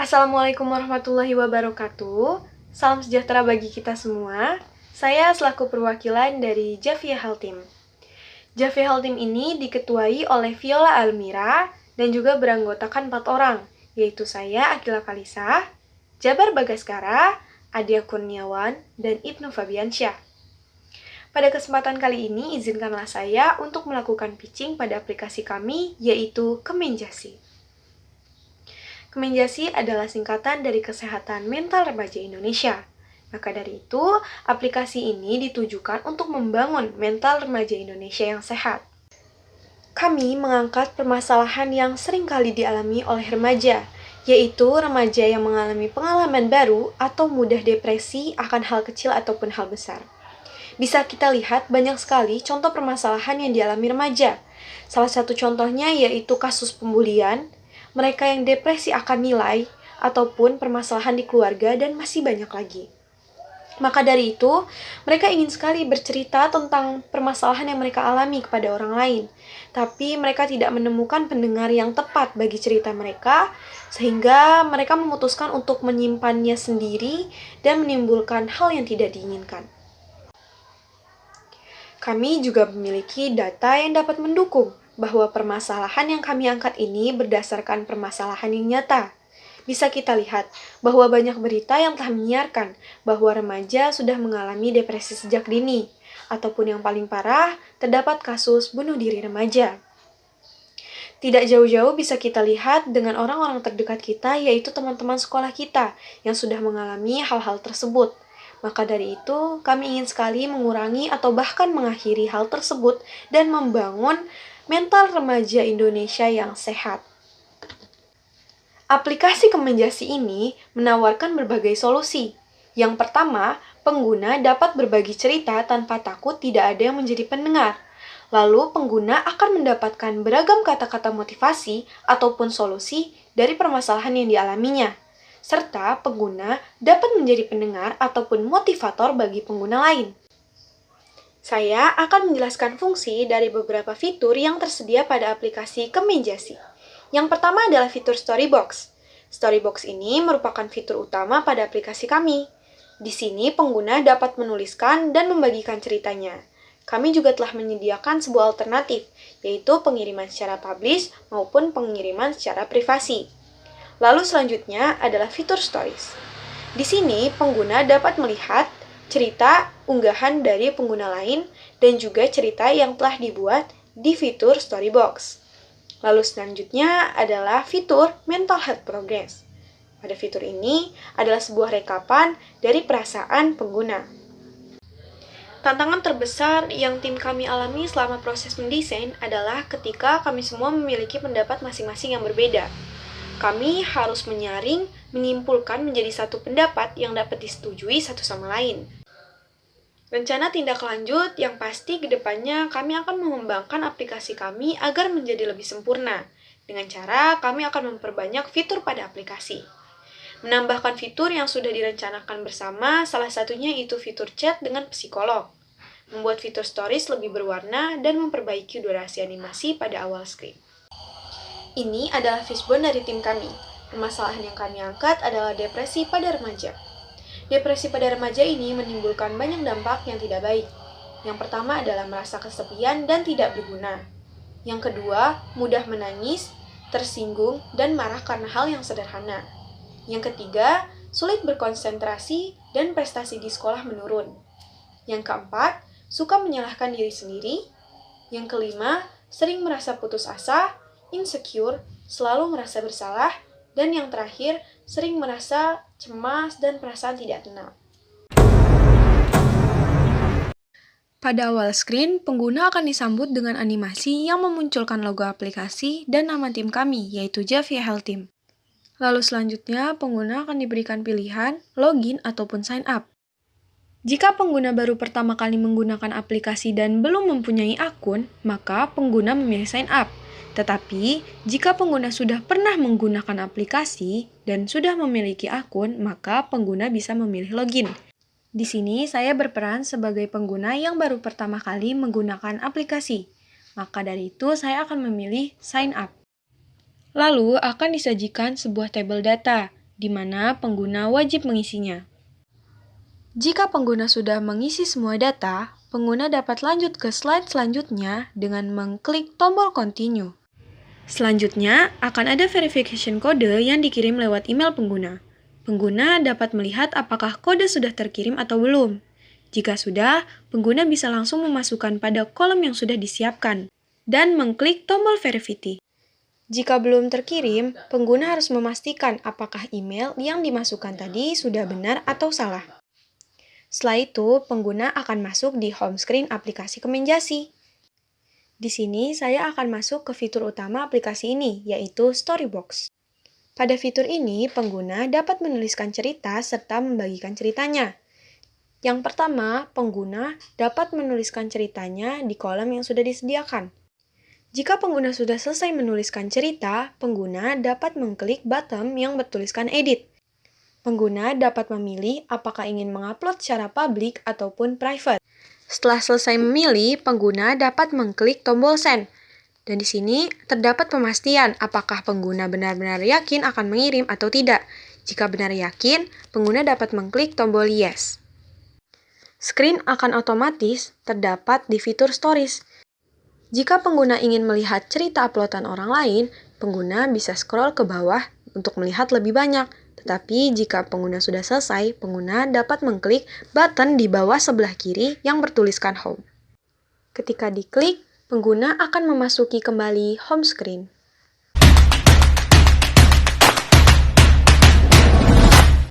Assalamualaikum warahmatullahi wabarakatuh. Salam sejahtera bagi kita semua. Saya selaku perwakilan dari Javia Health Team. Javia Health Team ini diketuai oleh Viola Almira dan juga beranggotakan 4 orang, yaitu saya, Akila Kalisa, Jabar Bagaskara, Adia Kurniawan, dan Ibnu Fabiansyah. Pada kesempatan kali ini, izinkanlah saya untuk melakukan pitching pada aplikasi kami, yaitu Kemenjasi. Kemenjasi adalah singkatan dari Kesehatan Mental Remaja Indonesia. Maka dari itu, aplikasi ini ditujukan untuk membangun mental remaja Indonesia yang sehat. Kami mengangkat permasalahan yang sering kali dialami oleh remaja, yaitu remaja yang mengalami pengalaman baru atau mudah depresi akan hal kecil ataupun hal besar. Bisa kita lihat banyak sekali contoh permasalahan yang dialami remaja. Salah satu contohnya yaitu kasus pembulian, mereka yang depresi akan nilai, ataupun permasalahan di keluarga, dan masih banyak lagi. Maka dari itu, mereka ingin sekali bercerita tentang permasalahan yang mereka alami kepada orang lain. Tapi mereka tidak menemukan pendengar yang tepat bagi cerita mereka, sehingga mereka memutuskan untuk menyimpannya sendiri dan menimbulkan hal yang tidak diinginkan. Kami juga memiliki data yang dapat mendukung bahwa permasalahan yang kami angkat ini berdasarkan permasalahan yang nyata. Bisa kita lihat bahwa banyak berita yang telah menyiarkan bahwa remaja sudah mengalami depresi sejak dini, ataupun yang paling parah, terdapat kasus bunuh diri remaja. Tidak jauh-jauh bisa kita lihat dengan orang-orang terdekat kita, yaitu teman-teman sekolah kita yang sudah mengalami hal-hal tersebut. Maka dari itu, kami ingin sekali mengurangi atau bahkan mengakhiri hal tersebut dan membangun mental remaja Indonesia yang sehat. Aplikasi Kemenjasi ini menawarkan berbagai solusi. Yang pertama, pengguna dapat berbagi cerita tanpa takut tidak ada yang menjadi pendengar. Lalu, pengguna akan mendapatkan beragam kata-kata motivasi ataupun solusi dari permasalahan yang dialaminya. Serta pengguna dapat menjadi pendengar ataupun motivator bagi pengguna lain. Saya akan menjelaskan fungsi dari beberapa fitur yang tersedia pada aplikasi Kemenjasi. Yang pertama adalah fitur Storybox. Storybox ini merupakan fitur utama pada aplikasi kami. Di sini pengguna dapat menuliskan dan membagikan ceritanya. Kami juga telah menyediakan sebuah alternatif, yaitu pengiriman secara publish maupun pengiriman secara privasi. Lalu selanjutnya adalah fitur Stories. Di sini pengguna dapat melihat cerita unggahan dari pengguna lain dan juga cerita yang telah dibuat di fitur Storybox. Lalu selanjutnya adalah fitur Mental Health Progress. Pada fitur ini adalah sebuah rekapan dari perasaan pengguna. Tantangan terbesar yang tim kami alami selama proses mendesain adalah ketika kami semua memiliki pendapat masing-masing yang berbeda. Kami harus menyaring, menyimpulkan menjadi satu pendapat yang dapat disetujui satu sama lain. Rencana tindak lanjut yang pasti ke depannya kami akan mengembangkan aplikasi kami agar menjadi lebih sempurna. Dengan cara kami akan memperbanyak fitur pada aplikasi. Menambahkan fitur yang sudah direncanakan bersama, salah satunya itu fitur chat dengan psikolog. Membuat fitur stories lebih berwarna dan memperbaiki durasi animasi pada awal skrip. Ini adalah fishbone dari tim kami. Permasalahan yang kami angkat adalah depresi pada remaja. Depresi pada remaja ini menimbulkan banyak dampak yang tidak baik. Yang pertama adalah merasa kesepian dan tidak berguna. Yang kedua, mudah menangis, tersinggung, dan marah karena hal yang sederhana. Yang ketiga, sulit berkonsentrasi dan prestasi di sekolah menurun. Yang keempat, suka menyalahkan diri sendiri. Yang kelima, sering merasa putus asa, insecure, selalu merasa bersalah, dan yang terakhir, sering merasa cemas dan perasaan tidak tenang. Pada awal screen, pengguna akan disambut dengan animasi yang memunculkan logo aplikasi dan nama tim kami, yaitu Javia Health Team. Lalu selanjutnya, pengguna akan diberikan pilihan login ataupun sign up. Jika pengguna baru pertama kali menggunakan aplikasi dan belum mempunyai akun, maka pengguna memilih sign up. Tetapi, jika pengguna sudah pernah menggunakan aplikasi dan sudah memiliki akun, maka pengguna bisa memilih login. Di sini, saya berperan sebagai pengguna yang baru pertama kali menggunakan aplikasi. Maka dari itu, saya akan memilih sign up. Lalu, akan disajikan sebuah tabel data. di mana pengguna wajib mengisinya. Jika pengguna sudah mengisi semua data, pengguna dapat lanjut ke slide selanjutnya dengan mengklik tombol continue. Selanjutnya, akan ada verification kode yang dikirim lewat email pengguna. Pengguna dapat melihat apakah kode sudah terkirim atau belum. Jika sudah, pengguna bisa langsung memasukkan pada kolom yang sudah disiapkan dan mengklik tombol verify. Jika belum terkirim, pengguna harus memastikan apakah email yang dimasukkan tadi sudah benar atau salah. Setelah itu, pengguna akan masuk di home screen aplikasi Kemenjasi. Di sini, saya akan masuk ke fitur utama aplikasi ini, yaitu Storybox. Pada fitur ini, pengguna dapat menuliskan cerita serta membagikan ceritanya. Yang pertama, pengguna dapat menuliskan ceritanya di kolom yang sudah disediakan. Jika pengguna sudah selesai menuliskan cerita, pengguna dapat mengklik button yang bertuliskan edit. Pengguna dapat memilih apakah ingin mengupload secara publik ataupun private. Setelah selesai memilih, pengguna dapat mengklik tombol send. Dan di sini terdapat pemastian apakah pengguna benar-benar yakin akan mengirim atau tidak. Jika benar yakin, pengguna dapat mengklik tombol yes. Screen akan otomatis terdapat di fitur Stories. Jika pengguna ingin melihat cerita uploadan orang lain, pengguna bisa scroll ke bawah untuk melihat lebih banyak. Tetapi jika pengguna sudah selesai, pengguna dapat mengklik button di bawah sebelah kiri yang bertuliskan home. Ketika diklik, pengguna akan memasuki kembali home screen.